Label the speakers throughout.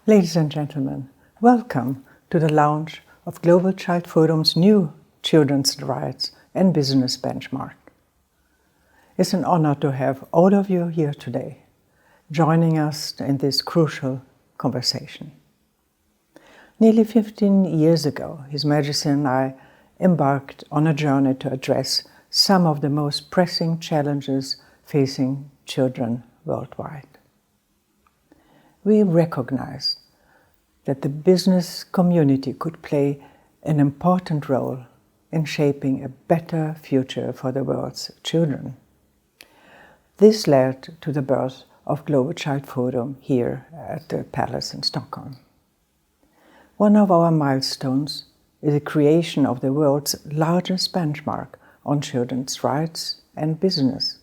Speaker 1: Ladies and gentlemen, welcome to the launch of Global Child Forum's new Children's Rights and Business Benchmark. It's an honor to have all of you here today, joining us in this crucial conversation. Nearly 15 years ago, His Majesty and I embarked on a journey to address some of the most pressing challenges facing children worldwide. We recognized that the business community could play an important role in shaping a better future for the world's children. This led to the birth of Global Child Forum here at the Palace in Stockholm. One of our milestones is the creation of the world's largest benchmark on children's rights and business.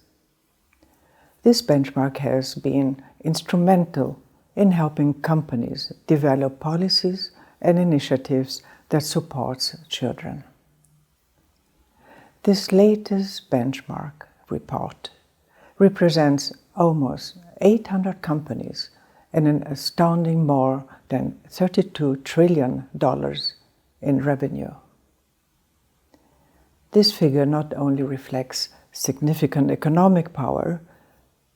Speaker 1: This benchmark has been instrumental in helping companies develop policies and initiatives that support children. This latest benchmark report represents almost 800 companies and an astounding more than $32 trillion in revenue. This figure not only reflects significant economic power,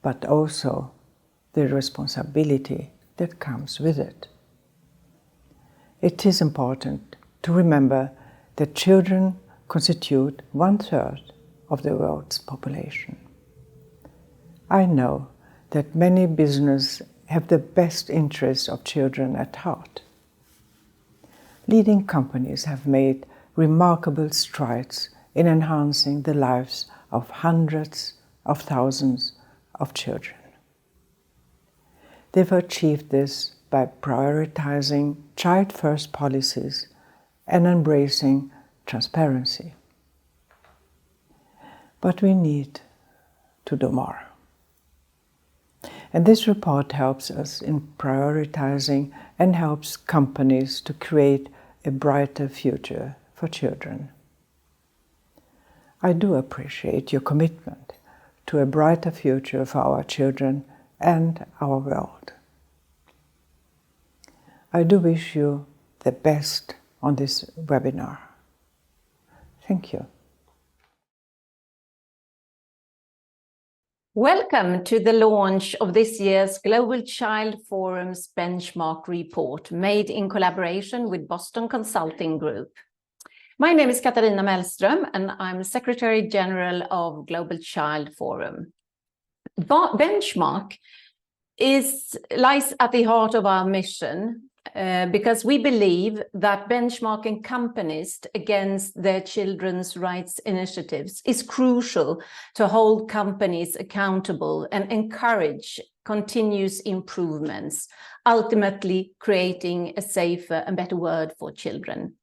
Speaker 1: but also the responsibility that comes with it. It is important to remember that children constitute 1/3 of the world's population. I know that many businesses have the best interests of children at heart. Leading companies have made remarkable strides in enhancing the lives of hundreds of thousands of children. They've achieved this by prioritizing child-first policies and embracing transparency. But we need to do more. And this report helps us in prioritizing and helps companies to create a brighter future for children. I do appreciate your commitment to a brighter future for our children and our world. I do wish you the best on this webinar. Thank you.
Speaker 2: Welcome to the launch of this year's Global Child Forum's Benchmark Report, made in collaboration with Boston Consulting Group. My name is Katarina Mellström, and I'm Secretary General of Global Child Forum. Benchmark lies at the heart of our mission because we believe that benchmarking companies against their children's rights initiatives is crucial to hold companies accountable and encourage continuous improvements, ultimately creating a safer and better world for children.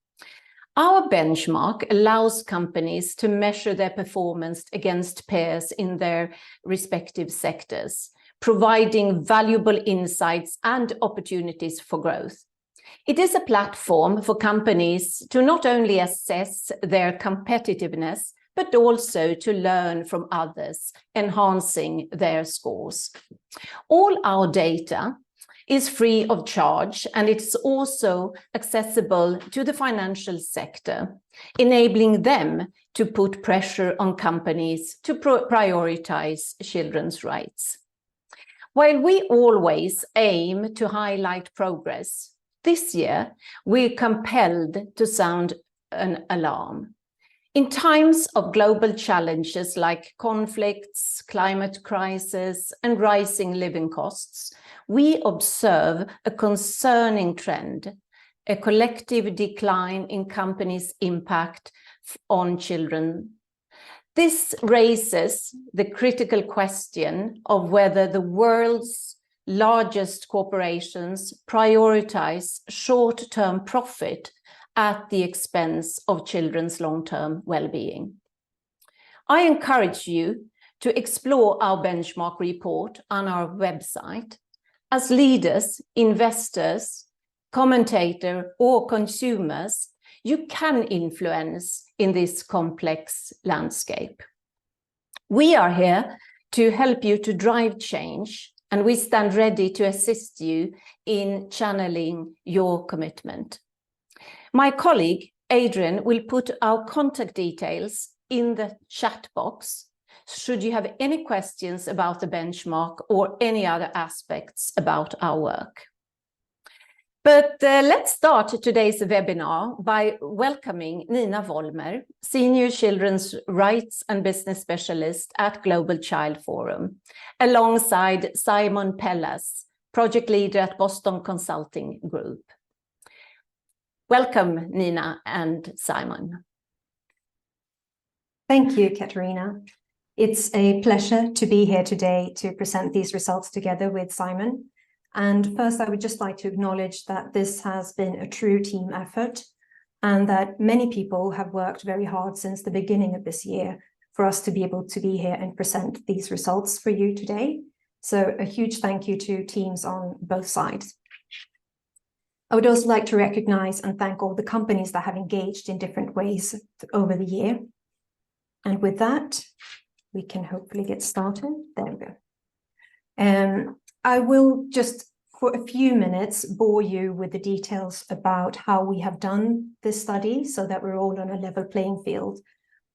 Speaker 2: Our benchmark allows companies to measure their performance against peers in their respective sectors, providing valuable insights and opportunities for growth. It is a platform for companies to not only assess their competitiveness, but also to learn from others, enhancing their scores. All our data is free of charge, and it's also accessible to the financial sector, enabling them to put pressure on companies to prioritize children's rights. While we always aim to highlight progress, this year we're compelled to sound an alarm. In times of global challenges like conflicts, climate crisis, and rising living costs, we observe a concerning trend, a collective decline in companies' impact on children. This raises the critical question of whether the world's largest corporations prioritize short-term profit at the expense of children's long-term well-being. I encourage you to explore our benchmark report on our website. As leaders, investors, commentators, or consumers, you can influence in this complex landscape. We are here to help you to drive change and we stand ready to assist you in channeling your commitment. My colleague, Adrian, will put our contact details in the chat box should you have any questions about the benchmark or any other aspects about our work. But let's start today's webinar by welcoming Nina Wollmer, Senior Children's Rights and Business Specialist at Global Child Forum, alongside Simon Pellas, Project Leader at Boston Consulting Group. Welcome, Nina and Simon.
Speaker 3: Thank you, Katarina. It's a pleasure to be here today to present these results together with Simon. And first, I would just like to acknowledge that this has been a true team effort and that many people have worked very hard since the beginning of this year for us to be able to be here and present these results for you today. So a huge thank you to teams on both sides. I would also like to recognize and thank all the companies that have engaged in different ways over the year. And with that, we can hopefully get started. There we go. I will just for a few minutes bore you with the details about how we have done this study so that we're all on a level playing field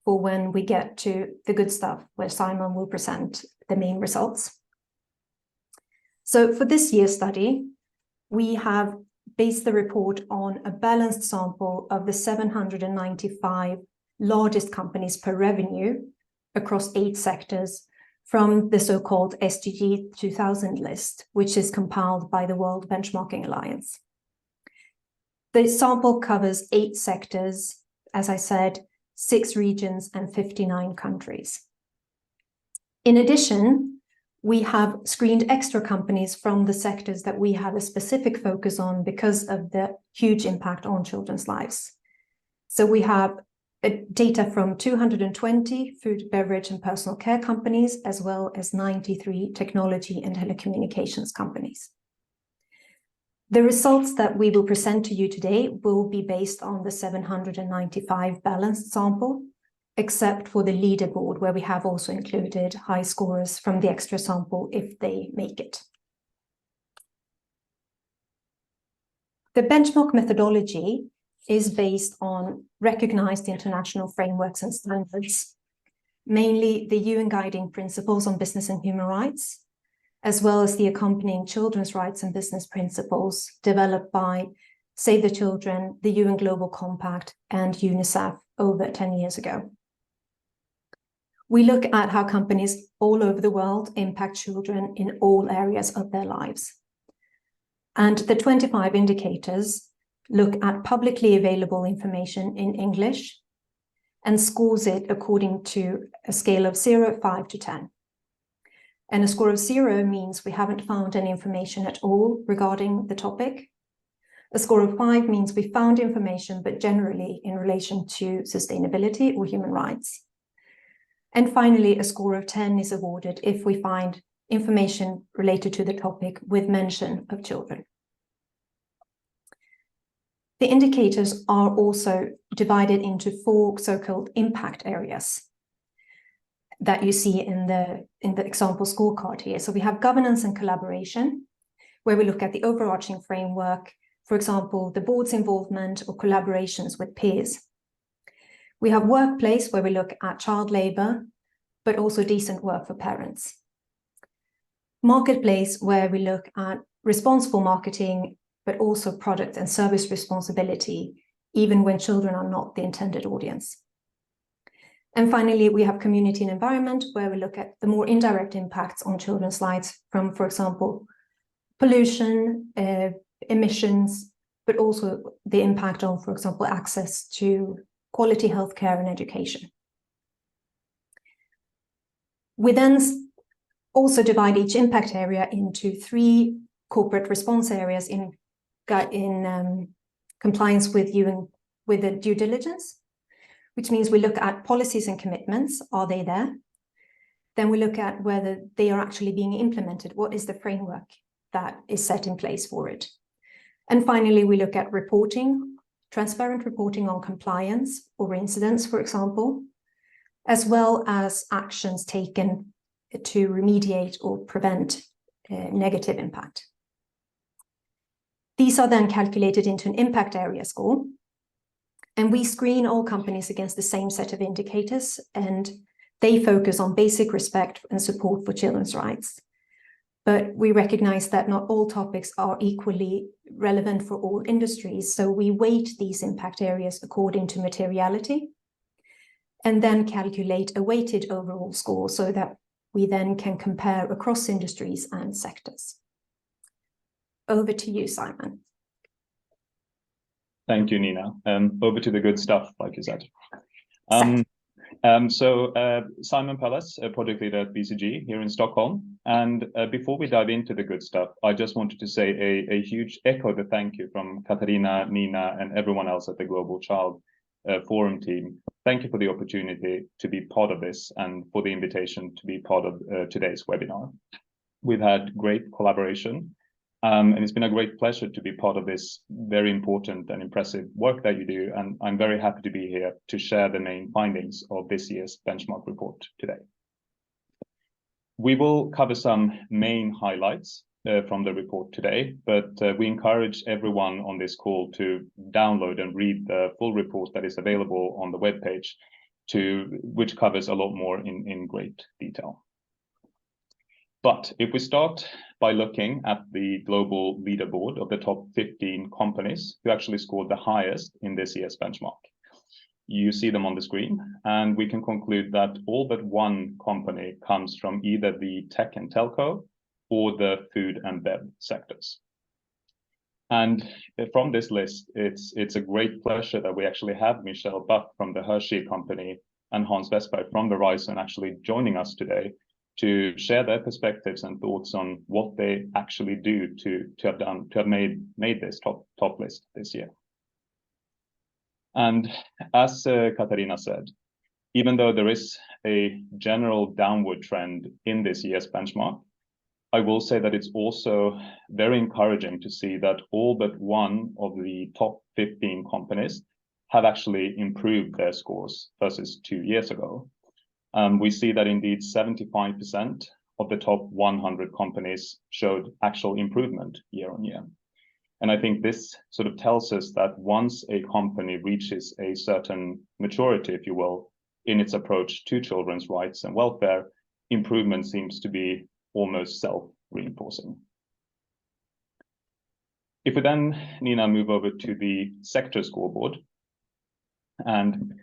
Speaker 3: for when we get to the good stuff where Simon will present the main results. So for this year's study, we have based the report on a balanced sample of the 795 largest companies per revenue across 8 sectors from the so-called SDG 2000 list, which is compiled by the World Benchmarking Alliance. The sample covers 8 sectors, as I said, 6 regions and 59 countries. In addition, we have screened extra companies from the sectors that we have a specific focus on because of the huge impact on children's lives. So we have data from 220 food, beverage, and personal care companies, as well as 93 technology and telecommunications companies. The results that we will present to you today will be based on the 795 balanced sample, except for the leaderboard, where we have also included high scorers from the extra sample if they make it. The benchmark methodology is based on recognized international frameworks and standards, mainly the UN Guiding Principles on Business and Human Rights, as well as the accompanying children's rights and business principles developed by Save the Children, the UN Global Compact, and UNICEF over 10 years ago. We look at how companies all over the world impact children in all areas of their lives. And the 25 indicators look at publicly available information in English and scores it according to a scale of 0, 5 to 10. And a score of 0 means we haven't found any information at all regarding the topic. A score of 5 means we found information, but generally in relation to sustainability or human rights. And finally, a score of 10 is awarded if we find information related to the topic with mention of children. The indicators are also divided into 4 so-called impact areas that you see in the example scorecard here. So we have governance and collaboration, where we look at the overarching framework, for example, the board's involvement or collaborations with peers. We have workplace, where we look at child labor, but also decent work for parents. Marketplace, where we look at responsible marketing, but also product and service responsibility, even when children are not the intended audience. And finally, we have community and environment, where we look at the more indirect impacts on children's lives from, for example, pollution, emissions, but also the impact on, for example, access to quality healthcare and education. We then also divide each impact area into 3 corporate response areas in compliance with the due diligence, which means we look at policies and commitments. Are they there? Then we look at whether they are actually being implemented. What is the framework that is set in place for it? And finally, we look at reporting, transparent reporting on compliance or incidents, for example, as well as actions taken to remediate or prevent negative impact. These are then calculated into an impact area score, and we screen all companies against the same set of indicators, and they focus on basic respect and support for children's rights. But we recognize that not all topics are equally relevant for all industries, so we weight these impact areas according to materiality, and then calculate a weighted overall score so that we then can compare across industries and sectors. Over to you, Simon.
Speaker 4: Thank you, Nina. Over to the good stuff, like you said. Simon Pellas, a project leader at BCG here in Stockholm. And before we dive into the good stuff, I just wanted to say a huge echo the thank you from Katarina, Nina, and everyone else at the Global Child Forum team. Thank you for the opportunity to be part of this and for the invitation to be part of today's webinar. We've had great collaboration. And it's been a great pleasure to be part of this very important and impressive work that you do. And I'm very happy to be here to share the main findings of this year's benchmark report today. We will cover some main highlights from the report today, but we encourage everyone on this call to download and read the full report that is available on the webpage, which covers a lot more in great detail. But if we start by looking at the global leaderboard of the top 15 companies who actually scored the highest in this year's benchmark, you see them on the screen, and we can conclude that all but one company comes from either the tech and telco or the food and bev sectors. And from this list, it's a great pleasure that we actually have Michele from the Hershey company and Hans Vestberg from Verizon actually joining us today to share their perspectives and thoughts on what they actually do to have made this top list this year. And as Katarina said, even though there is a general downward trend in this year's benchmark, I will say that it's also very encouraging to see that all but one of the top 15 companies have actually improved their scores versus 2 years ago. We see that indeed 75% of the top 100 companies showed actual improvement year on year. And I think this sort of tells us that once a company reaches a certain maturity, if you will, in its approach to children's rights and welfare, improvement seems to be almost self-reinforcing. If we then, Nina, move over to the sector scoreboard and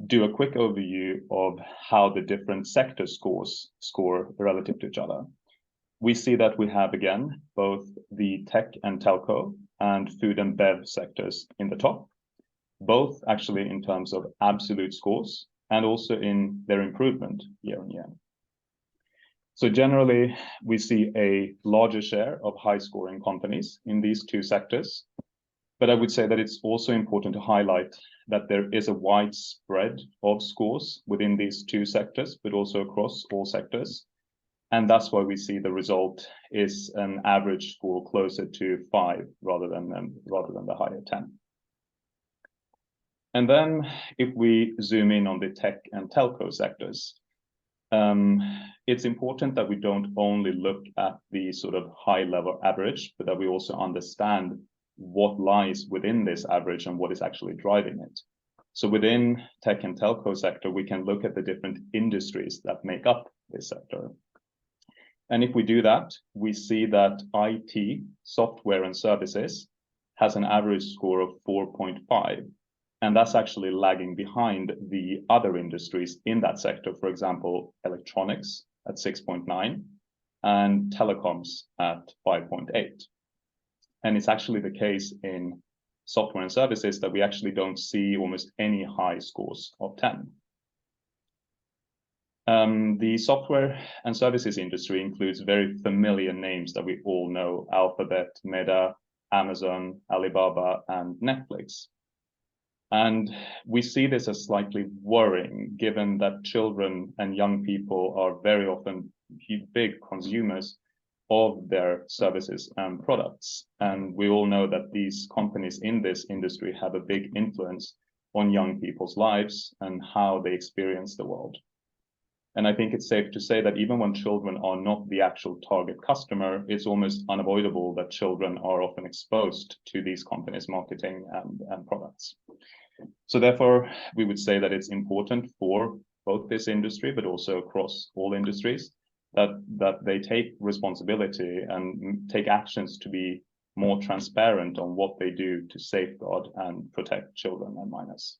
Speaker 4: do a quick overview of how the different sector scores score relative to each other. We see that we have, again, both the tech and telco and food and bev sectors in the top, both actually in terms of absolute scores and also in their improvement year on year. So generally, we see a larger share of high-scoring companies in these two sectors. But I would say that it's also important to highlight that there is a wide spread of scores within these two sectors, but also across all sectors. And that's why we see the result is an average score closer to 5 rather than the higher 10. And then if we zoom in on the tech and telco sectors, it's important that we don't only look at the sort of high level average, but that we also understand what lies within this average and what is actually driving it. So within tech and telco sector, we can look at the different industries that make up this sector. And if we do that, we see that IT, software and services, has an average score of 4.5. And that's actually lagging behind the other industries in that sector. For example, electronics at 6.9 and telecoms at 5.8. And it's actually the case in software and services that we actually don't see almost any high scores of 10. The software and services industry includes very familiar names that we all know: Alphabet, Meta, Amazon, Alibaba, and Netflix. And we see this as slightly worrying, given that children and young people are very often big consumers of their services and products. And we all know that these companies in this industry have a big influence on young people's lives and how they experience the world. And I think it's safe to say that even when children are not the actual target customer, it's almost unavoidable that children are often exposed to these companies' marketing and products. So therefore, we would say that it's important for both this industry, but also across all industries, that they take responsibility and take actions to be more transparent on what they do to safeguard and protect children and minors.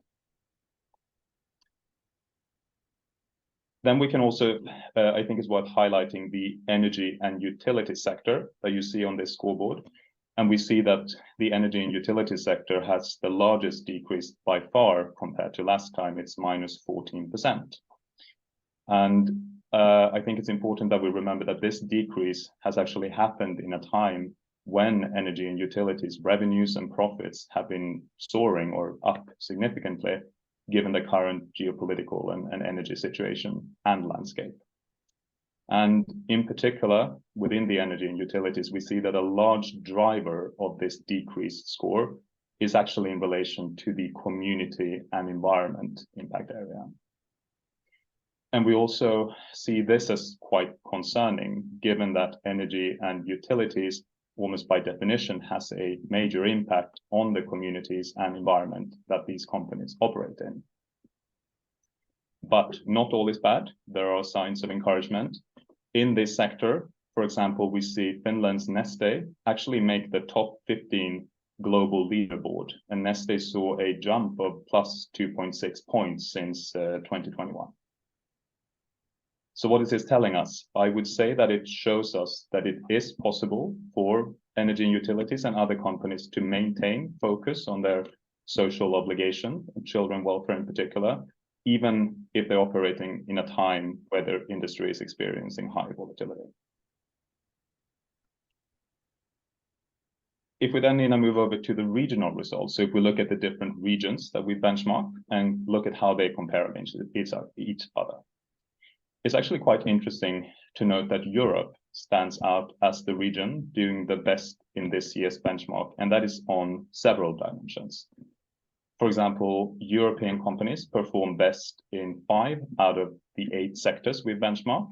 Speaker 4: Then we can also, I think it's worth highlighting the energy and utility sector that you see on this scoreboard. And we see that the energy and utility sector has the largest decrease by far compared to last time. It's minus 14%. And I think it's important that we remember that this decrease has actually happened in a time when energy and utilities revenues and profits have been soaring or up significantly, given the current geopolitical and energy situation and landscape. And in particular, within the energy and utilities, we see that a large driver of this decreased score is actually in relation to the community and environment impact area. And we also see this as quite concerning, given that energy and utilities, almost by definition, has a major impact on the communities and environment that these companies operate in. But not all is bad. There are signs of encouragement. In this sector, for example, we see Finland's Neste actually make the top 15 global leaderboard, and Neste saw a jump of plus 2.6 points since 2021. So what is this telling us? I would say that it shows us that it is possible for energy and utilities and other companies to maintain focus on their social obligation, children welfare in particular, even if they're operating in a time where their industry is experiencing high volatility. If we then move over to the regional results, so if we look at the different regions that we benchmark and look at how they compare against each other, it's actually quite interesting to note that Europe stands out as the region doing the best in this year's benchmark, and that is on several dimensions. For example, European companies perform best in 5 out of the 8 sectors we benchmark,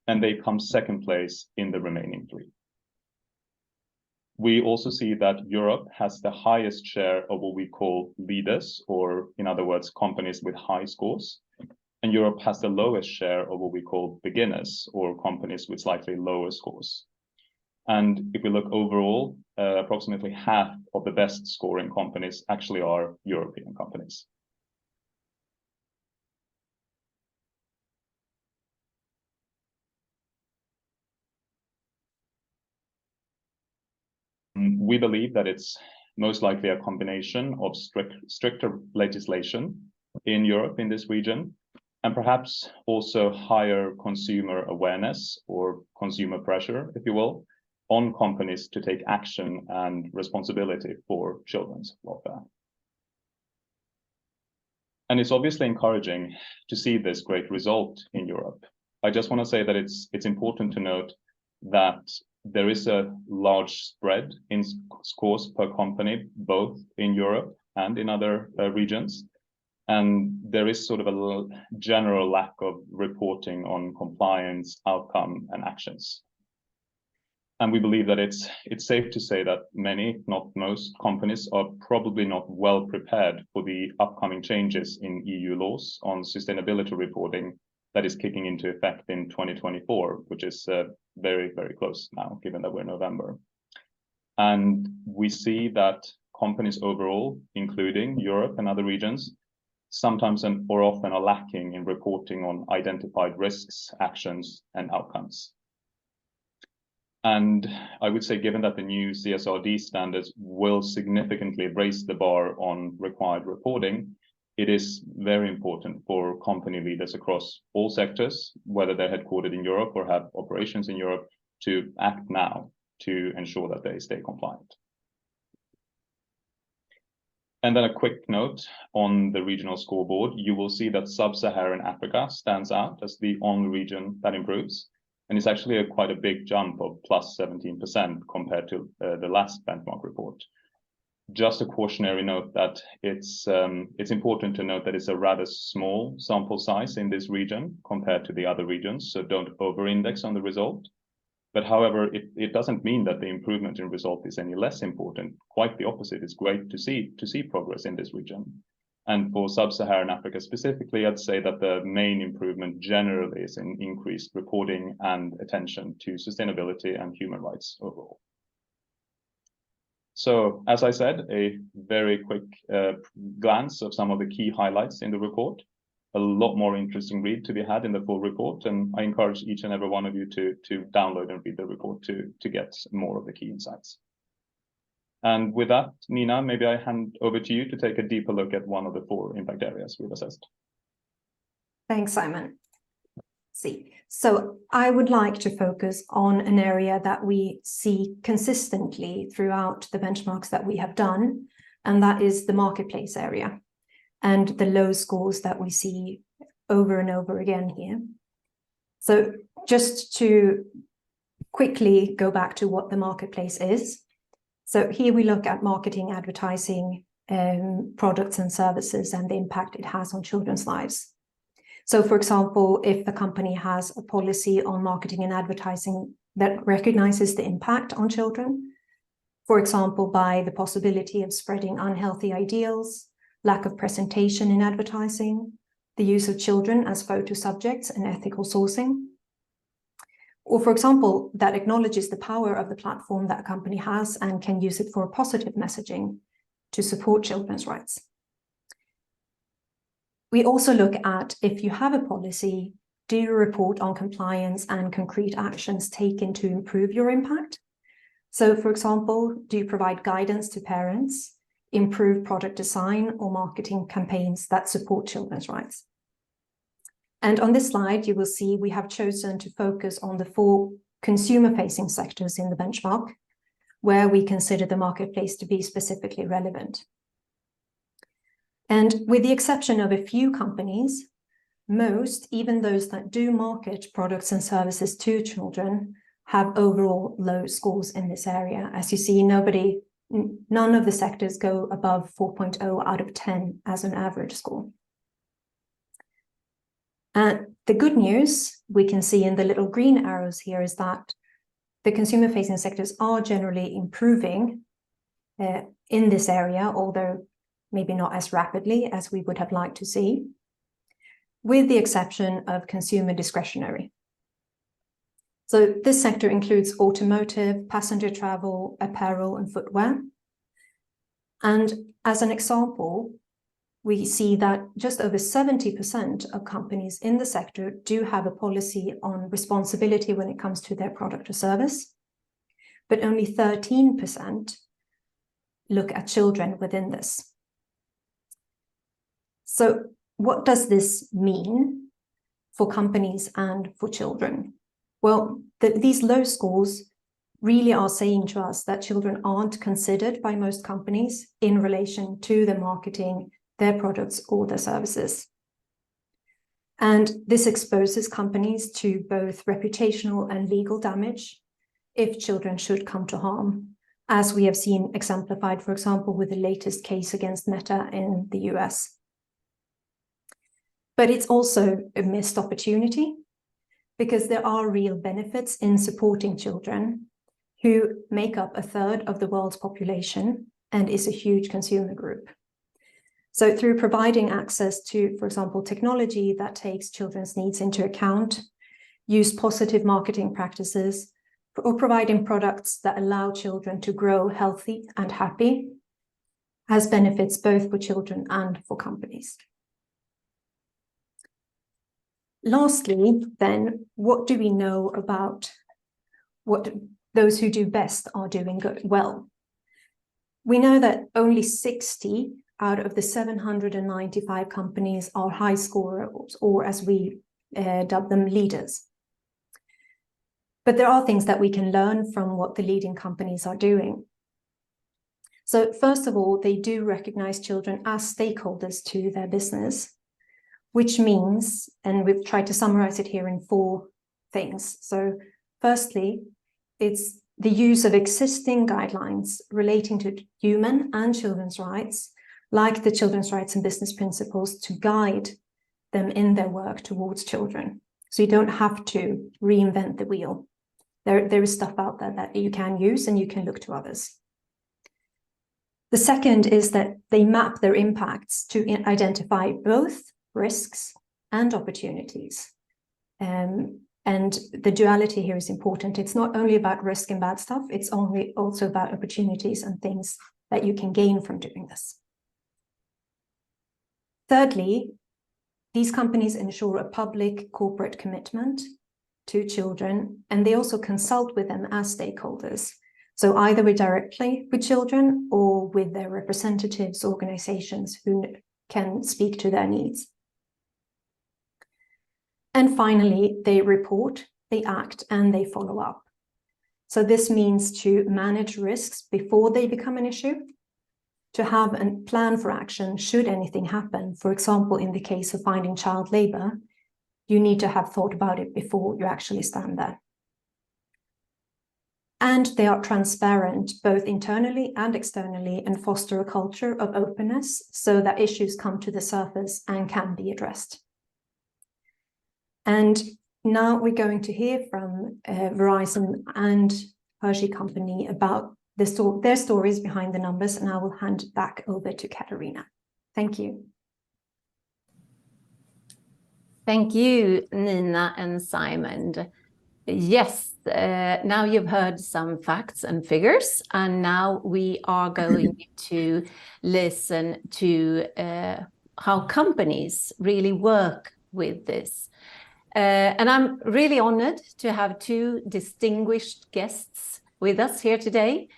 Speaker 4: and they come second place in the remaining 3. We also see that Europe has the highest share of what we call leaders, or in other words, companies with high scores. And Europe has the lowest share of what we call beginners, or companies with slightly lower scores. And if we look overall, approximately half of the best scoring companies actually are European companies. We believe that it's most likely a combination of stricter legislation in Europe, in this region, and perhaps also higher consumer awareness or consumer pressure, if you will, on companies to take action and responsibility for children's welfare. And it's obviously encouraging to see this great result in Europe. I just want to say that it's important to note that there is a large spread in scores per company, both in Europe and in other regions. And there is sort of a general lack of reporting on compliance, outcome, and actions. And we believe that it's safe to say that many, not most, companies are probably not well prepared for the upcoming changes in EU laws on sustainability reporting that is kicking into effect in 2024, which is very, very close now, given that we're November. And we see that companies overall, including Europe and other regions, sometimes or often are lacking in reporting on identified risks, actions, and outcomes. And I would say, given that the new CSRD standards will significantly raise the bar on required reporting, it is very important for company leaders across all sectors, whether they're headquartered in Europe or have operations in Europe, to act now to ensure that they stay compliant. And then a quick note on the regional scoreboard, you will see that Sub-Saharan Africa stands out as the only region that improves. And it's actually quite a big jump of plus 17% compared to the last benchmark report. just a cautionary note that it's important to note that it's a rather small sample size in this region compared to the other regions, so don't over-index on the result. But however, it doesn't mean that the improvement in result is any less important. Quite the opposite. It's great to see progress in this region. And for sub-Saharan Africa specifically, I'd say that the main improvement generally is in increased reporting and attention to sustainability and human rights overall. So, as I said, a very quick glance of some of the key highlights in the report. A lot more interesting read to be had in the full report, and I encourage each and every one of you to download and read the report to get more of the key insights. And with that, Nina, maybe I hand over to you to take a deeper look at one of the 4 impact areas we've assessed.
Speaker 3: Thanks, Simon. So I would like to focus on an area that we see consistently throughout the benchmarks that we have done, and that is the marketplace area and the low scores that we see over and over again here. So just to quickly go back to what the marketplace is. So here we look at marketing, advertising, products and services and the impact it has on children's lives. So for example, if the company has a policy on marketing and advertising that recognizes the impact on children, for example, by the possibility of spreading unhealthy ideals, lack of presentation in advertising, the use of children as photo subjects and ethical sourcing, or for example, that acknowledges the power of the platform that a company has and can use it for positive messaging to support children's rights. We also look at, if you have a policy, do you report on compliance and concrete actions taken to improve your impact? So for example, do you provide guidance to parents, improve product design or marketing campaigns that support children's rights? And on this slide, you will see we have chosen to focus on the 4 consumer-facing sectors in the benchmark, where we consider the marketplace to be specifically relevant. And with the exception of a few companies, most, even those that do market products and services to children, have overall low scores in this area. As you see, none of the sectors go above 4.0 out of 10 as an average score. And the good news we can see in the little green arrows here is that the consumer-facing sectors are generally improving in this area, although maybe not as rapidly as we would have liked to see, with the exception of consumer discretionary. So this sector includes automotive, passenger travel, apparel, and footwear. And as an example, we see that just over 70% of companies in the sector do have a policy on responsibility when it comes to their product or service, but only 13% look at children within this. So what does this mean for companies and for children? Well, these low scores really are saying to us that children aren't considered by most companies in relation to the marketing, their products or their services. And this exposes companies to both reputational and legal damage if children should come to harm, as we have seen exemplified, for example, with the latest case against Meta in the US. But it's also a missed opportunity because there are real benefits in supporting children who make up 1/3 of the world's population and is a huge consumer group. So through providing access to, for example, technology that takes children's needs into account, use positive marketing practices, or providing products that allow children to grow healthy and happy, has benefits both for children and for companies. Lastly, then, what do we know about what those who do best are doing well? We know that only 60 out of the 795 companies are high scorers, or as we dub them, leaders. But there are things that we can learn from what the leading companies are doing. So first of all, they do recognize children as stakeholders to their business, which means, and we've tried to summarize it here in 4 things. So firstly, it's the use of existing guidelines relating to human and children's rights, like the Children's Rights and Business Principles, to guide them in their work towards children. So you don't have to reinvent the wheel. There is stuff out there that you can use, and you can look to others. The second is that they map their impacts to identify both risks and opportunities. And the duality here is important. It's not only about risk and bad stuff, it's also about opportunities and things that you can gain from doing this. Thirdly, these companies ensure a public corporate commitment to children, and they also consult with them as stakeholders. So either directly with children or with their representatives, organizations who can speak to their needs. And finally, they report, they act, and they follow up. So this means to manage risks before they become an issue, to have a plan for action should anything happen. For example, in the case of finding child labor, you need to have thought about it before you actually stand there. And they are transparent, both internally and externally, and foster a culture of openness so that issues come to the surface and can be addressed. And now we're going to hear from Verizon and Hershey Company about their stories behind the numbers, and I will hand it back over to Katarina. Thank you.
Speaker 2: Thank you, Nina and Simon. Yes, now you've heard some facts and figures, and now we are going to listen to how companies really work with this. And I'm really honored to have two distinguished guests with us here today.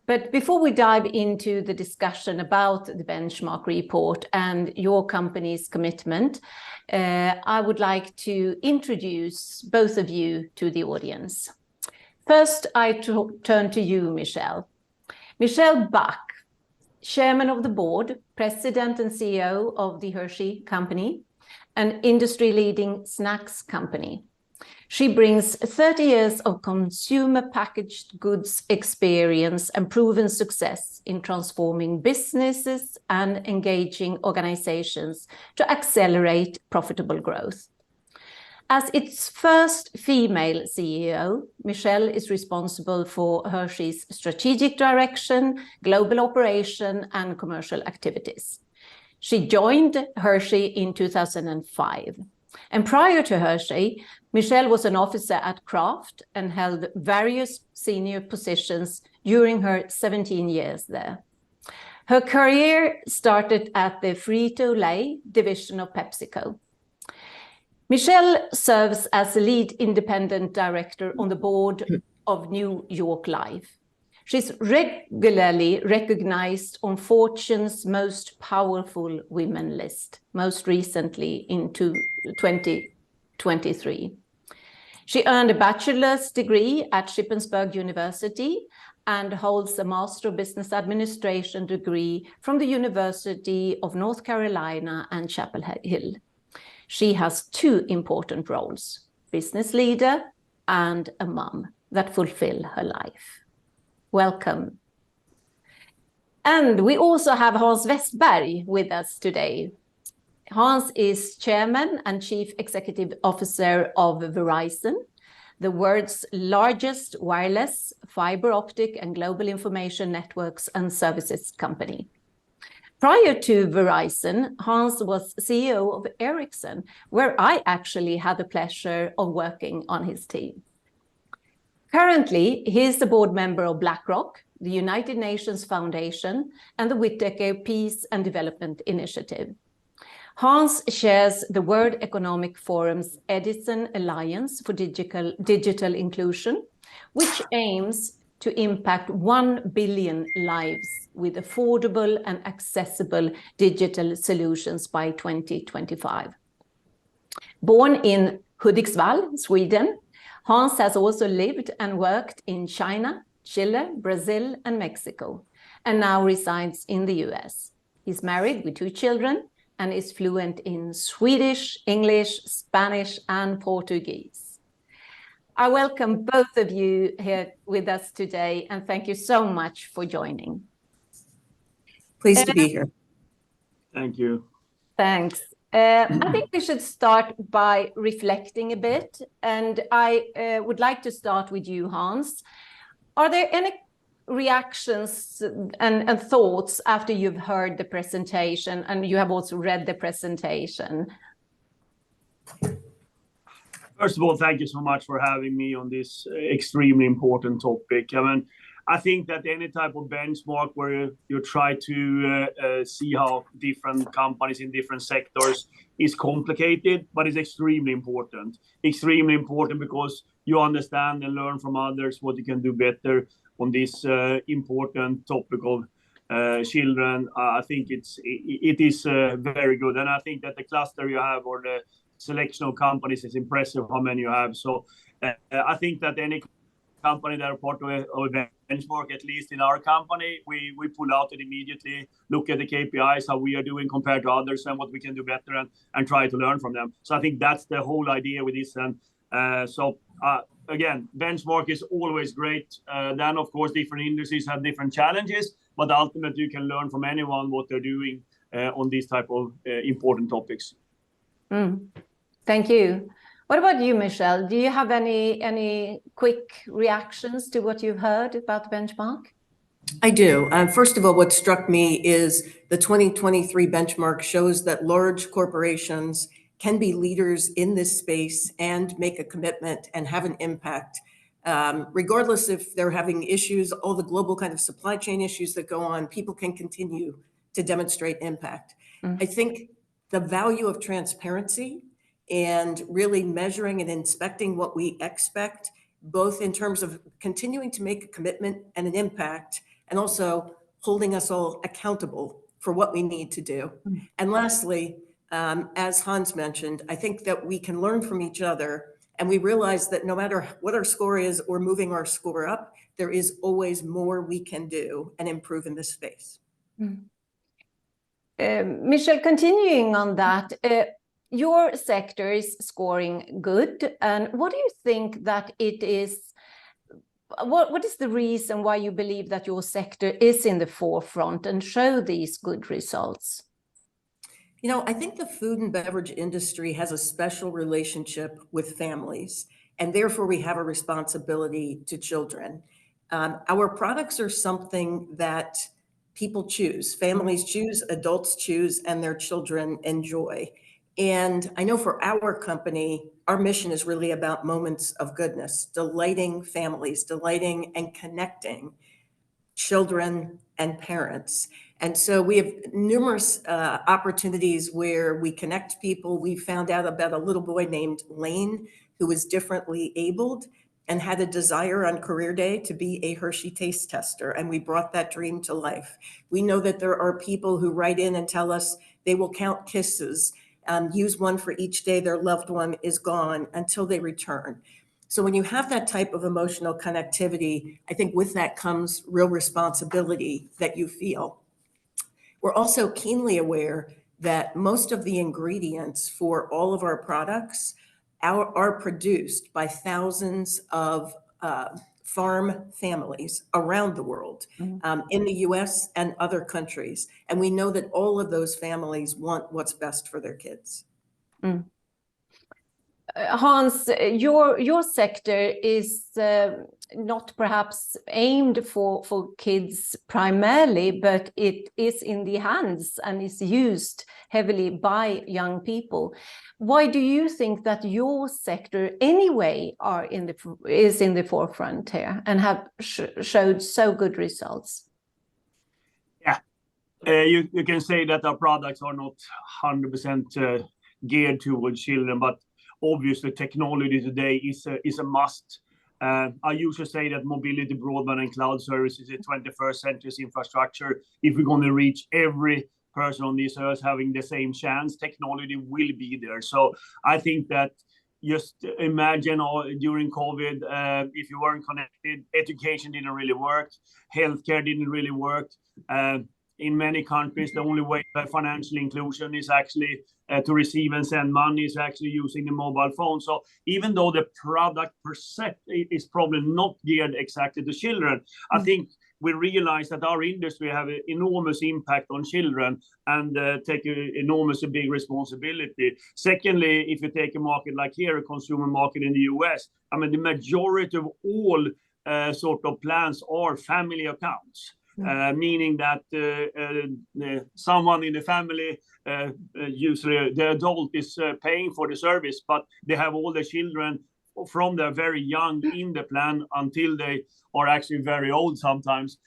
Speaker 2: But before we dive into the discussion about the benchmark report and your company's commitment, I would like to introduce both of you to the audience. First, I turn to you, Michele. Michele Bach, Chairman of the Board, President and CEO of the Hershey Company, an industry-leading snacks company. She brings 30 years of consumer packaged goods experience and proven success in transforming businesses and engaging organizations to accelerate profitable growth. As its first female CEO, Michele is responsible for Hershey's strategic direction, global operation, and commercial activities. She joined Hershey in 2005. And prior to Hershey, Michele was an officer at Kraft and held various senior positions during her 17 years there. Her career started at the Frito-Lay division of PepsiCo. Michele serves as the lead independent director on the board of New York Life. She's regularly recognized on Fortune's Most Powerful Women list, most recently in 2023. She earned a bachelor's degree at Shippensburg University and holds a Master of Business Administration degree from the University of North Carolina and Chapel Hill. She has two important roles, business leader and a mom, that fulfill her life. Welcome. And we also have Hans Vestberg with us today. Hans is Chairman and Chief Executive Officer of Verizon, the world's largest wireless, fiber optic, and global information networks and services company. Prior to Verizon, Hans was CEO of Ericsson, where I actually had the pleasure of working on his team. Currently, he is the board member of BlackRock, the United Nations Foundation, and the Whitaker Peace and Development Initiative. Hans chairs the World Economic Forum's Edison Alliance for Digital Inclusion, which aims to impact 1 billion lives with affordable and accessible digital solutions by 2025. Born in Hudiksvall, Sweden, Hans has also lived and worked in China, Chile, Brazil, and Mexico, and now resides in the US. He's married with 2 children and is fluent in Swedish, English, Spanish, and Portuguese. I welcome both of you here with us today, and thank you so much for joining.
Speaker 5: Pleased to be here.
Speaker 6: Thank you.
Speaker 2: Thanks. I think we should start by reflecting a bit, and I would like to start with you, Hans. Are there any reactions and thoughts after you've heard the presentation and you have also read the presentation?
Speaker 6: First of all, thank you so much for having me on this extremely important topic. I mean, I think that any type of benchmark where you try to see how different companies in different sectors is complicated, but it's extremely important. Extremely important because you understand and learn from others what you can do better on this important topic of children. I think it is very good. And I think that the cluster you have or the selection of companies is impressive how many you have. So I think that any company that are part of a benchmark, at least in our company, we pull out it immediately, look at the KPIs, how we are doing compared to others and what we can do better and try to learn from them. So I think that's the whole idea with this. And again, benchmark is always great. Then, of course, different industries have different challenges, but ultimately you can learn from anyone what they're doing on these type of important topics.
Speaker 2: Thank you. What about you, Michele? Do you have any quick reactions to what you've heard about the benchmark?
Speaker 5: I do. First of all, what struck me is the 2023 benchmark shows that large corporations can be leaders in this space and make a commitment and have an impact, regardless if they're having issues, all the global kind of supply chain issues that go on, people can continue to demonstrate impact. I think the value of transparency and really measuring and inspecting what we expect, both in terms of continuing to make a commitment and an impact, and also holding us all accountable for what we need to do. And lastly, as Hans mentioned, I think that we can learn from each other, and we realize that no matter what our score is or moving our score up, there is always more we can do and improve in this space.
Speaker 2: Michele, continuing on that, your sector is scoring good. And what do you think that it is? What is the reason why you believe that your sector is in the forefront and show these good results?
Speaker 5: You know, I think the food and beverage industry has a special relationship with families, and therefore we have a responsibility to children. Our products are something that people choose, families choose, adults choose, and their children enjoy. And I know for our company, our mission is really about moments of goodness, delighting families, delighting and connecting children and parents. And so we have numerous opportunities where we connect people. We found out about a little boy named Lane who was differently abled and had a desire on career day to be a Hershey taste tester. And we brought that dream to life. We know that there are people who write in and tell us they will count kisses, use one for each day their loved one is gone until they return. So when you have that type of emotional connectivity, I think with that comes real responsibility that you feel. We're also keenly aware that most of the ingredients for all of our products are produced by thousands of farm families around the world, in the US and other countries. And we know that all of those families want what's best for their kids.
Speaker 2: Hans, your sector is not perhaps aimed for kids primarily, but it is in the hands and is used heavily by young people. Why do you think that your sector anyway is in the forefront here and have showed so good results?
Speaker 6: Yeah, you can say that our products are not 100% geared towards children, but obviously technology today is a must. I usually say that mobility, broadband and cloud services is 21st century's infrastructure. If we're going to reach every person on this earth having the same chance, technology will be there. So I think that just imagine during COVID, if you weren't connected, education didn't really work, healthcare didn't really work. in many countries, the only way that financial inclusion is actually to receive and send money is actually using the mobile phone. So even though the product per se is probably not geared exactly to children, I think we realize that our industry have an enormous impact on children and take an enormously big responsibility. Secondly, if you take a market like here, a consumer market in the US, I mean, the majority of all sort of plans are family accounts. Meaning that someone in the family, usually the adult, is paying for the service, but they have all the children from they're very young in the plan until they are actually very old sometimes,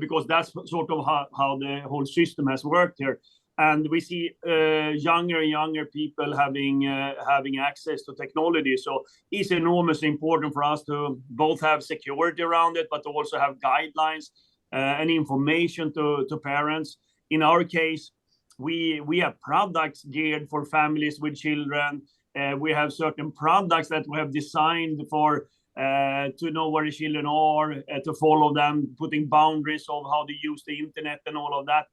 Speaker 6: because that's sort of how the whole system has worked here. And we see younger and younger people having access to technology. So it's enormously important for us to both have security around it, but to also have guidelines and information to parents. In our case, we have products geared for families with children. We have certain products that we have designed for to know where the children are, to follow them, putting boundaries of how they use the internet and all of that.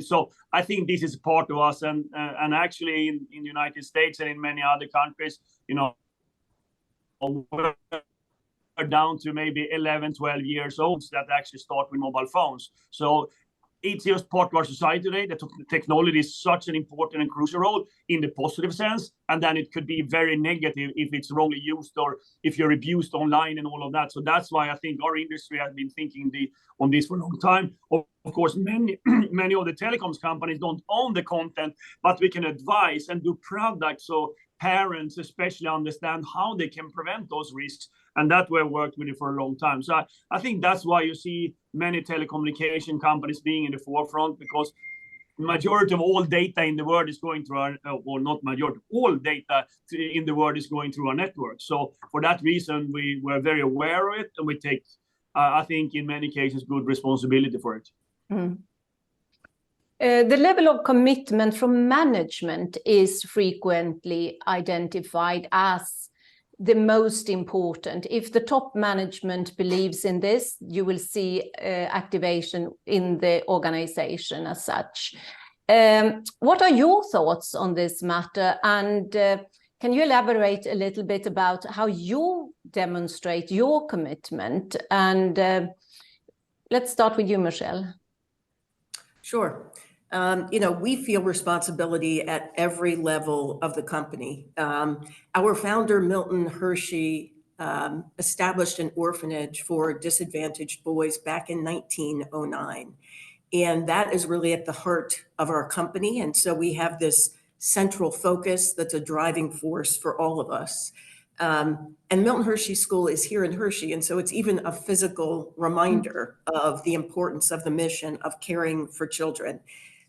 Speaker 6: So I think this is part of us, and actually in the United States and in many other countries, you know, we're down to maybe 11, 12 years old that actually start with mobile phones. So it's just part of our society today that technology is such an important and crucial role in the positive sense, and then it could be very negative if it's wrongly used or if you're abused online and all of that. So that's why I think our industry has been thinking on this for a long time. Of course, many of the telecoms companies don't own the content, but we can advise and do products so parents especially understand how they can prevent those risks. And that we've worked with it for a long time. So I think that's why you see many telecommunication companies being in the forefront, because majority of all data in the world is going through our, or not majority, all data in the world is going through our network. So for that reason, we were very aware of it, and we take, I think in many cases, good responsibility for it.
Speaker 2: The level of commitment from management is frequently identified as the most important. If the top management believes in this, you will see activation in the organization as such. What are your thoughts on this matter? And can you elaborate a little bit about how you demonstrate your commitment? And let's start with you, Michele.
Speaker 5: Sure. You know, we feel responsibility at every level of the company. Our founder, Milton Hershey, established an orphanage for disadvantaged boys back in 1909. And that is really at the heart of our company. And so we have this central focus that's a driving force for all of us. And Milton Hershey School is here in Hershey. And so it's even a physical reminder of the importance of the mission of caring for children.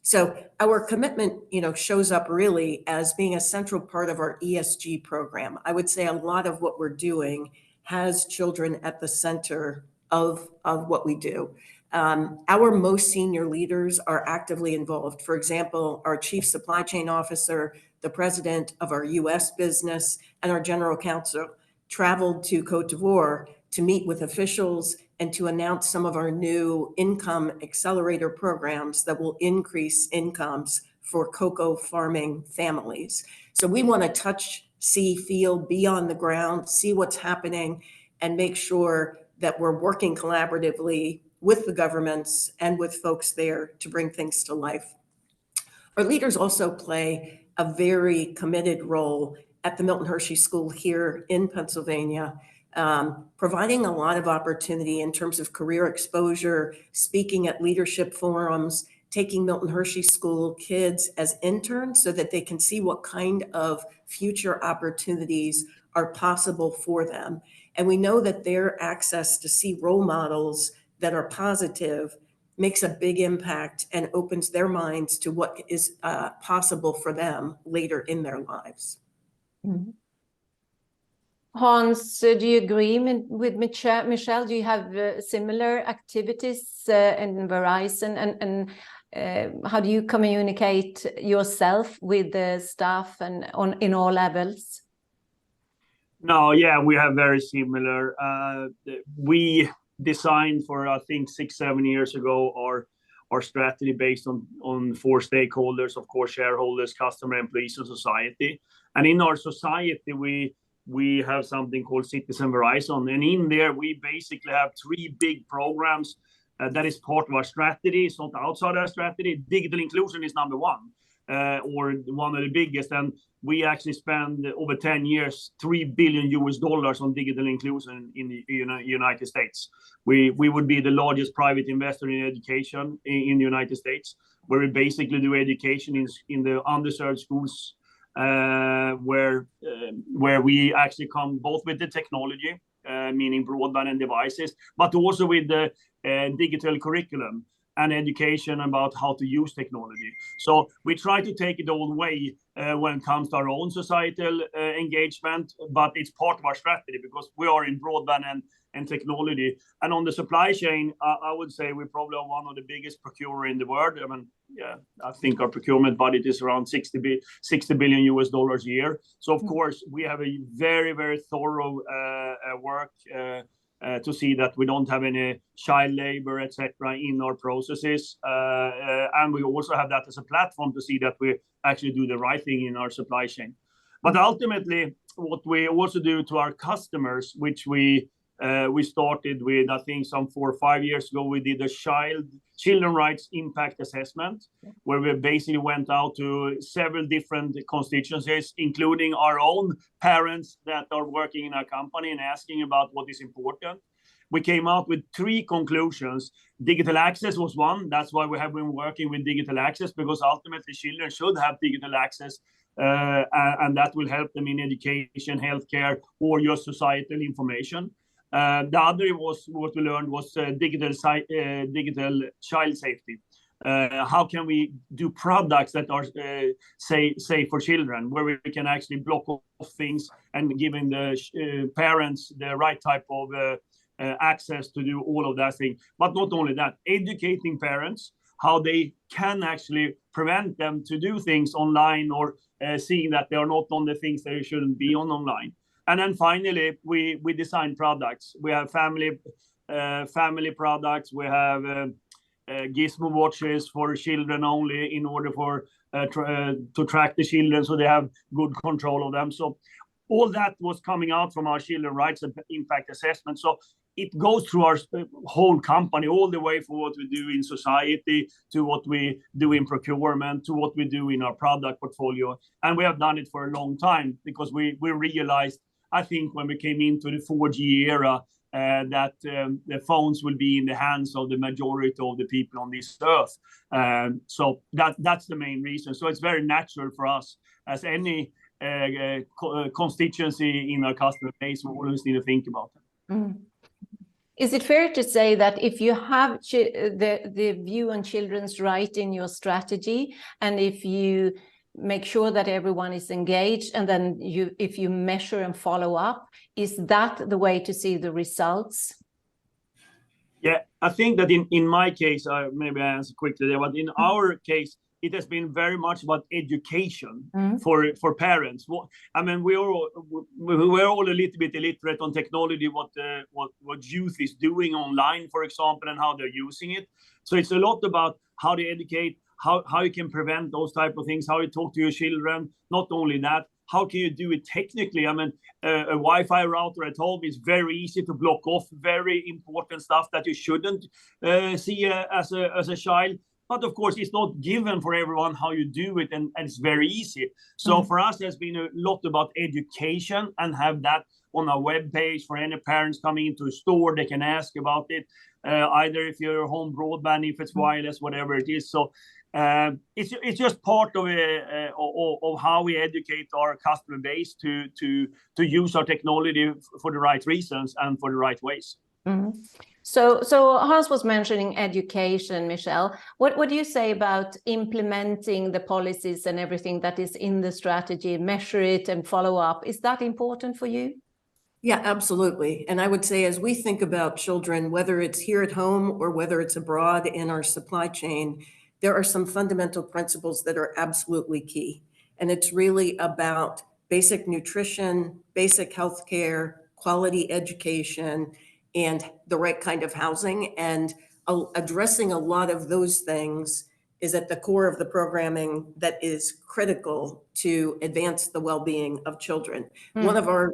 Speaker 5: So our commitment, you know, shows up really as being a central part of our ESG program. I would say a lot of what we're doing has children at the center of what we do. Our most senior leaders are actively involved. For example, our chief supply chain officer, the president of our US business, and our general counsel traveled to Côte d'Ivoire to meet with officials and to announce some of our new income accelerator programs that will increase incomes for cocoa farming families. So we want to touch, see, feel, be on the ground, see what's happening, and make sure that we're working collaboratively with the governments and with folks there to bring things to life. Our leaders also play a very committed role at the Milton Hershey School here in Pennsylvania, providing a lot of opportunity in terms of career exposure, speaking at leadership forums, taking Milton Hershey School kids as interns so that they can see what kind of future opportunities are possible for them. And we know that their access to see role models that are positive makes a big impact and opens their minds to what is possible for them later in their lives.
Speaker 2: Mm-hmm. Hans, do you agree with Michele? Do you have similar activities in Verizon? And how do you communicate yourself with the staff and in all levels?
Speaker 6: No, yeah, we have very similar. We designed for, I think, 6-7 years ago, our strategy based on 4 stakeholders, of course, shareholders, customer, employees, and society. And in our society, we have something called Citizen Verizon. And in there, we basically have 3 big programs that is part of our strategy. It's not outside our strategy. Digital inclusion is number 1, or one of the biggest. And we actually spend over 10 years, $3 billion on digital inclusion in the United States. We would be the largest private investor in education in the United States, where we basically do education in the underserved schools, where we actually come both with the technology, meaning broadband and devices, but also with the digital curriculum and education about how to use technology. So we try to take it all the way when it comes to our own societal engagement, but it's part of our strategy because we are in broadband and technology. And on the supply chain, I would say we probably are one of the biggest procurer in the world. I mean, yeah, I think our procurement budget is around $60 billion a year. So of course, we have a very, very thorough work to see that we don't have any child labor, etc., in our processes. And we also have that as a platform to see that we actually do the right thing in our supply chain. But ultimately, what we also do to our customers, which we started with, I think, some 4 or 5 years ago, we did a children rights impact assessment, where we basically went out to several different constituencies, including our own parents that are working in our company and asking about what is important. We came out with 3 conclusions. Digital access was one. That's why we have been working with digital access, because ultimately children should have digital access, and that will help them in education, healthcare, or your societal information. The other was what we learned was digital child safety. How can we do products that are safe for children, where we can actually block off things and giving the parents the right type of access to do all of that thing. But not only that, educating parents how they can actually prevent them to do things online, or seeing that they are not on the things they shouldn't be on online. And then finally, we design products. We have family products. We have gizmo watches for children only, in order for to track the children, so they have good control of them. So all that was coming out from our children rights and impact assessment. So it goes through our whole company, all the way from what we do in society to what we do in procurement to what we do in our product portfolio. And we have done it for a long time, because we realized, I think, when we came into the 4G era, that the phones will be in the hands of the majority of the people on this earth. So that's the main reason. So it's very natural for us, as any constituency in our customer base, we always need to think about it.
Speaker 2: Mm. Is it fair to say that if you have the view on children's rights in your strategy, and if you make sure that everyone is engaged, and then if you measure and follow up, is that the way to see the results?
Speaker 6: Yeah, I think that in my case, maybe I answer quickly there, but in our case, it has been very much about education for parents. I mean, we're all a little bit illiterate on technology, what youth is doing online, for example, and how they're using it. So it's a lot about how to educate, how you can prevent those type of things, how you talk to your children. Not only that, how can you do it technically? I mean, a Wi-Fi router at home is very easy to block off very important stuff that you shouldn't see as a child. But of course, it's not given for everyone how you do it, and it's very easy. So for us, there's been a lot about education, and have that on our webpage for any parents coming into a store. They can ask about it, either if you're home broadband, if it's wireless, whatever it is. So it's just part of how we educate our customer base to use our technology for the right reasons and for the right ways.
Speaker 2: Mm-hmm. So Hans was mentioning education, Michele. What do you say about implementing the policies and everything that is in the strategy, measure it and follow up? Is that important for you?
Speaker 5: Yeah, absolutely. And I would say, as we think about children, whether it's here at home or whether it's abroad in our supply chain, there are some fundamental principles that are absolutely key. And it's really about basic nutrition, basic healthcare, quality education, and the right kind of housing. And addressing a lot of those things is at the core of the programming that is critical to advance the well-being of children. One of our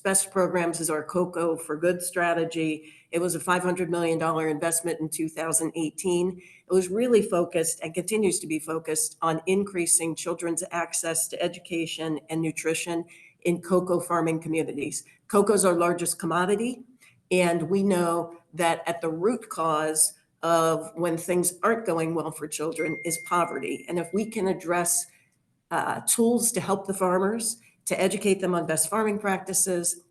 Speaker 5: best programs is our Cocoa for Good strategy. It was a $500 million investment in 2018. It was really focused and continues to be focused on increasing children's access to education and nutrition in cocoa farming communities. Cocoa is our largest commodity, and we know that at the root cause of when things aren't going well for children is poverty. And if we can address tools to help the farmers, to educate them on best farming practices,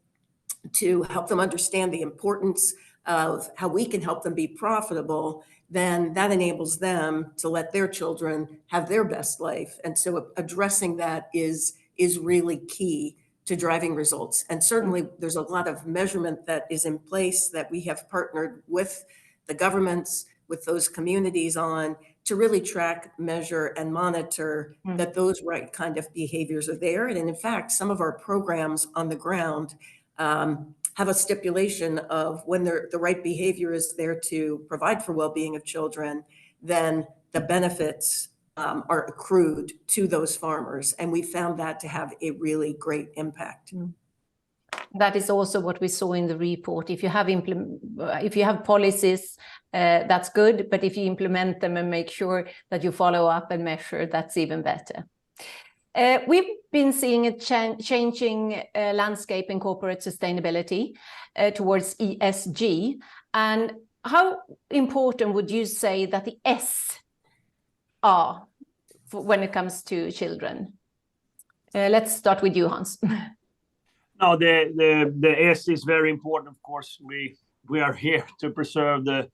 Speaker 5: to help them understand the importance of how we can help them be profitable, then that enables them to let their children have their best life. And so addressing that is really key to driving results. And certainly there's a lot of measurement that is in place that we have partnered with the governments, with those communities on, to really track, measure, and monitor that those right kind of behaviors are there. And in fact, some of our programs on the ground have a stipulation of when the right behavior is there to provide for well-being of children, then the benefits are accrued to those farmers. And we found that to have a really great impact.
Speaker 2: That is also what we saw in the report. If you have policies, that's good, but if you implement them and make sure that you follow up and measure, that's even better. We've been seeing a changing landscape in corporate sustainability towards ESG. And how important would you say that the S are when it comes to children? Let's start with you, Hans.
Speaker 6: No, the S is very important. Of course, we are here to preserve the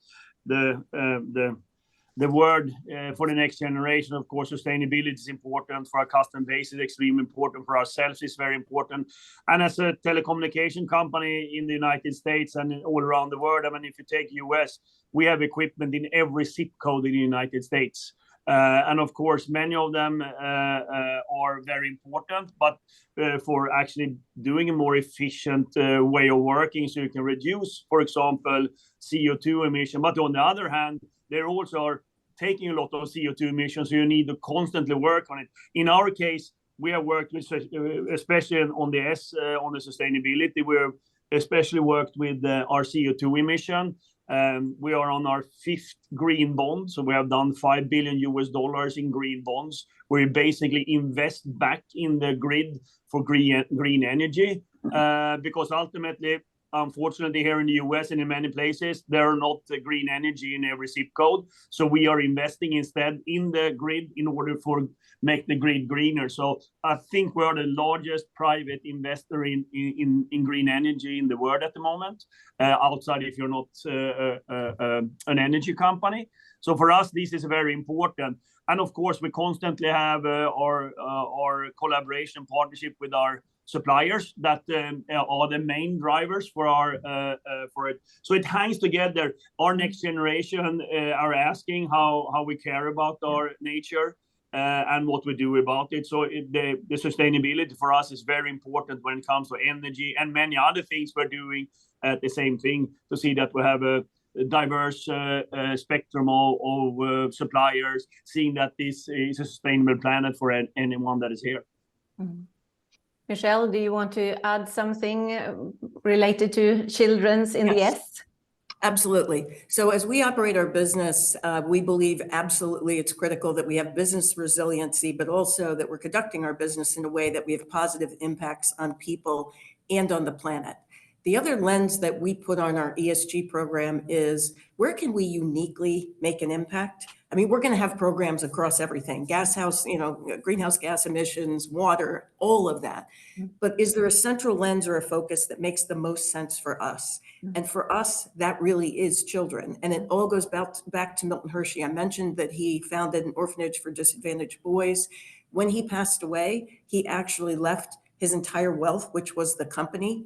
Speaker 6: word for the next generation. Of course, sustainability is important for our customer base. It's extremely important for ourselves. It's very important. And as a telecommunication company in the United States and all around the world, I mean, if you take US, we have equipment in every zip code in the United States. And of course, many of them are very important, but for actually doing a more efficient way of working, so you can reduce, for example, CO2 emission. But on the other hand, they also are taking a lot of CO2 emissions, so you need to constantly work on it. In our case, we have worked with, especially on the S, on the sustainability, we've especially worked with our CO2 emission. We are on our 5th green bond, so we have done $5 billion in green bonds, where we basically invest back in the grid for green energy, because ultimately, unfortunately, here in the US and in many places, there are not green energy in every zip code. So we are investing instead in the grid in order to make the grid greener. So I think we are the largest private investor in green energy in the world at the moment, outside if you're not an energy company. So for us, this is very important. And of course, we constantly have our collaboration partnership with our suppliers that are the main drivers for for it. So it hangs together. Our next generation are asking how we care about our nature and what we do about it. So the sustainability for us is very important when it comes to energy and many other things we're doing at the same thing, to see that we have a diverse spectrum of suppliers, seeing that this is a sustainable planet for anyone that is here.
Speaker 2: Mm-hmm. Michele, do you want to add something related to children's in the S?
Speaker 5: Absolutely. So as we operate our business, we believe absolutely it's critical that we have business resiliency, but also that we're conducting our business in a way that we have positive impacts on people and on the planet. The other lens that we put on our ESG program is, where can we uniquely make an impact? I mean, we're going to have programs across everything, greenhouse gas emissions, water, all of that. But is there a central lens or a focus that makes the most sense for us? And for us, that really is children. And it all goes back to Milton Hershey. I mentioned that he founded an orphanage for disadvantaged boys. When he passed away, he actually left his entire wealth, which was the company,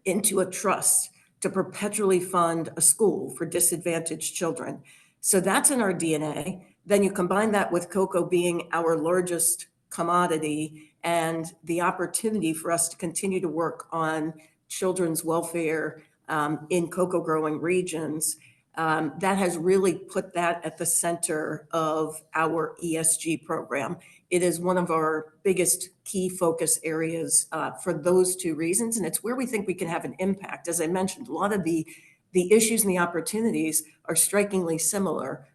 Speaker 5: into a trust to perpetually fund a school for disadvantaged children. So that's in our DNA. Then you combine that with cocoa being our largest commodity and the opportunity for us to continue to work on children's welfare in cocoa growing regions. that has really put that at the center of our ESG program. It is one of our biggest key focus areas for those two reasons, and it's where we think we can have an impact. As I mentioned, a lot of the issues and the opportunities are strikingly similar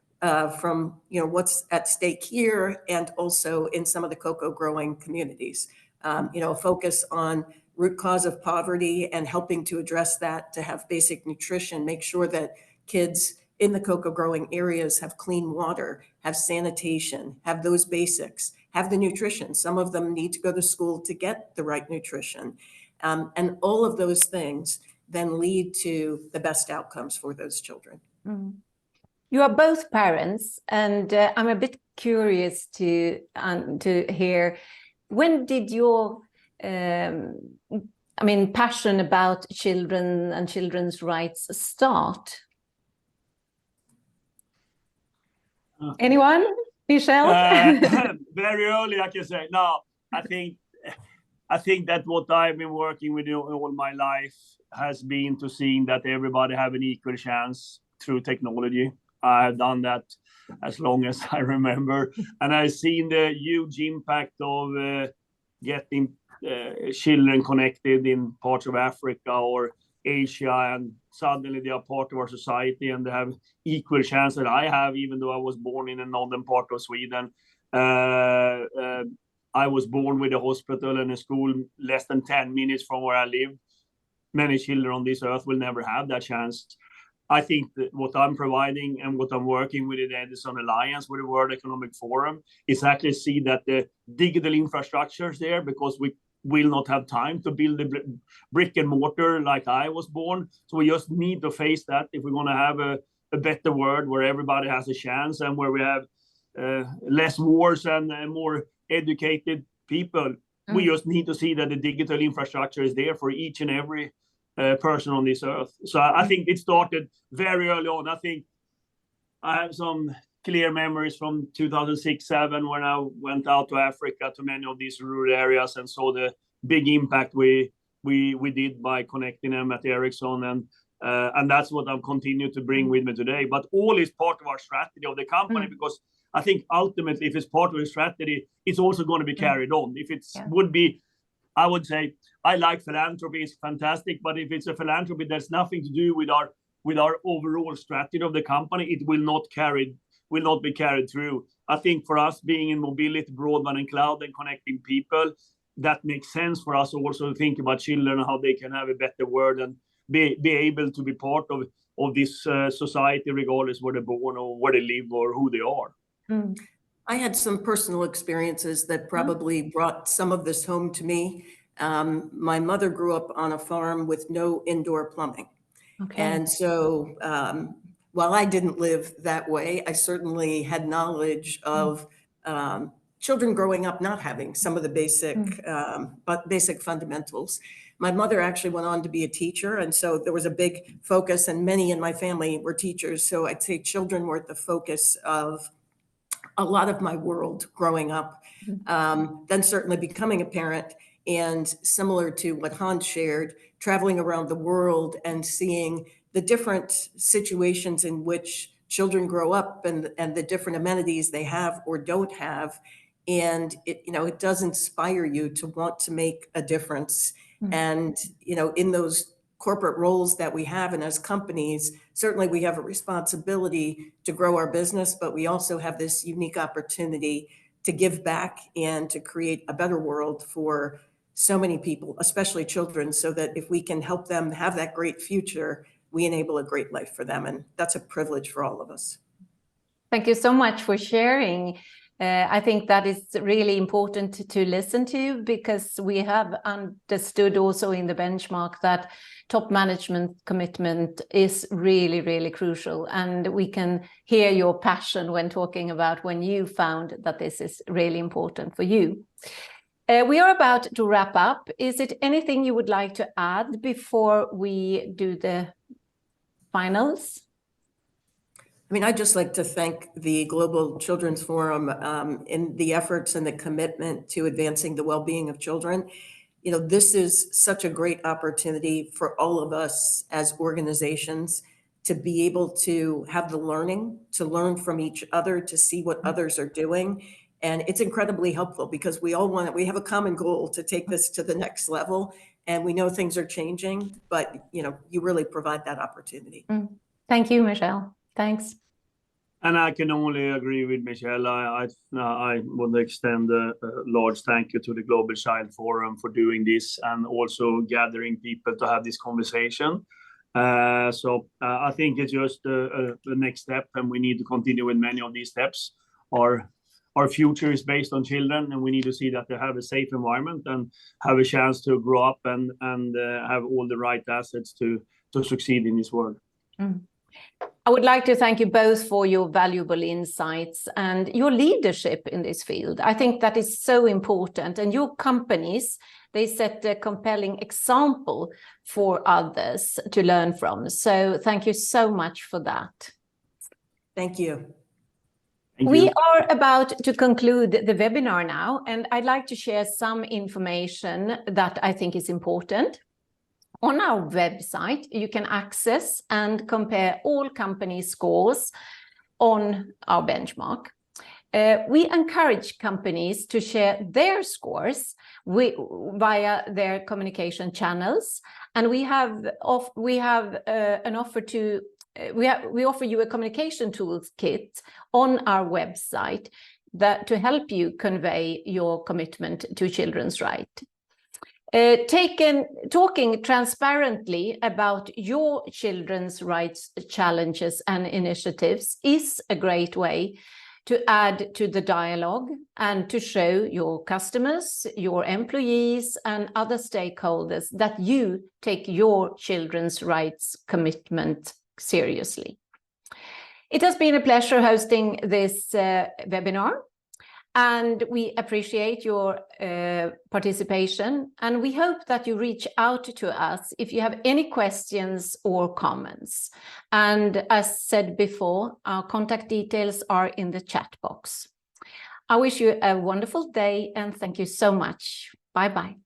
Speaker 5: from what's at stake here and also in some of the cocoa growing communities. A focus on root cause of poverty and helping to address that, to have basic nutrition, make sure that kids in the cocoa growing areas have clean water, have sanitation, have those basics, have the nutrition. Some of them need to go to school to get the right nutrition. And all of those things then lead to the best outcomes for those children.
Speaker 2: Mm. You are both parents, and I'm a bit curious to hear, when did your passion about children and children's rights start? Anyone? Michele?
Speaker 6: Very early, I can say. No, I think that what I've been working with all my life has been to seeing that everybody have an equal chance through technology. I have done that as long as I remember, and I've seen the huge impact of getting children connected in parts of Africa or Asia, and suddenly they are part of our society and they have equal chance that I have, even though I was born in a northern part of Sweden. I was born with a hospital and a school less than 10 minutes from where I live. Many children on this earth will never have that chance. I think that what I'm providing and what I'm working with in the Edison Alliance with the World Economic Forum is actually see that the digital infrastructure is there, because we will not have time to build the brick and mortar like I was born. So we just need to face that if we're going to have a better world where everybody has a chance and where we have less wars and more educated people. We just need to see that the digital infrastructure is there for each and every person on this earth. So I think it started very early on. I think I have some clear memories from 2006-07 when I went out to Africa to many of these rural areas and saw the big impact we did by connecting them at Ericsson, and that's what I've continued to bring with me today. But all is part of our strategy of the company, because I think ultimately, if it's part of the strategy, it's also going to be carried on. If it's would be, I would say, I like philanthropy, it's fantastic, but if it's a philanthropy that's nothing to do with our overall strategy of the company, it will not be carried through. I think for us, being in mobility, broadband and cloud and connecting people, that makes sense for us also to think about children and how they can have a better world and be able to be part of this society, regardless where they're born or where they live or who they are.
Speaker 5: I had some personal experiences that probably brought some of this home to me. My mother grew up on a farm with no indoor plumbing.
Speaker 2: Okay.
Speaker 5: And so while I didn't live that way, I certainly had knowledge of children growing up not having some of the basic fundamentals. My mother actually went on to be a teacher, and so there was a big focus, and many in my family were teachers. So I'd say children were at the focus of a lot of my world growing up. Then certainly becoming a parent, and similar to what Hans shared, traveling around the world and seeing the different situations in which children grow up and the different amenities they have or don't have. And it does inspire you to want to make a difference. And, in those corporate roles that we have and as companies, certainly we have a responsibility to grow our business, but we also have this unique opportunity to give back and to create a better world for so many people, especially children, so that if we can help them have that great future, we enable a great life for them. And that's a privilege for all of us.
Speaker 2: Thank you so much for sharing. I think that is really important to listen to, because we have understood also in the benchmark that top management commitment is really, really crucial. And we can hear your passion when talking about when you found that this is really important for you. We are about to wrap up. Is it anything you would like to add before we do the finals?
Speaker 5: I'd just like to thank the Global Children's Forum in the efforts and the commitment to advancing the well-being of children. This is such a great opportunity for all of us as organizations to be able to have the learning, to learn from each other, to see what others are doing. And it's incredibly helpful because we have a common goal to take this to the next level. And we know things are changing, but you really provide that opportunity.
Speaker 2: Thank you, Michele. Thanks.
Speaker 6: And I can only agree with Michele. I want to extend a large thank you to the Global Child Forum for doing this and also gathering people to have this conversation. So I think it's just the next step, and we need to continue with many of these steps. Our future is based on children, and we need to see that they have a safe environment and have a chance to grow up and have all the right assets to succeed in this world.
Speaker 2: I would like to thank you both for your valuable insights and your leadership in this field. I think that is so important, and your companies, they set a compelling example for others to learn from. So thank you so much for that.
Speaker 5: Thank you.
Speaker 2: We are about to conclude the webinar now, and I'd like to share some information that I think is important. On our website, you can access and compare all company scores on our benchmark. We encourage companies to share their scores via their communication channels, and we offer you a communication tools kit on our website to help you convey your commitment to children's rights. Talking transparently about your children's rights challenges and initiatives is a great way to add to the dialogue and to show your customers, your employees, and other stakeholders that you take your children's rights commitment seriously. It has been a pleasure hosting this webinar, and we appreciate your participation, and we hope that you reach out to us if you have any questions or comments. And as said before, our contact details are in the chat box. I wish you a wonderful day, and thank you so much. Bye-bye.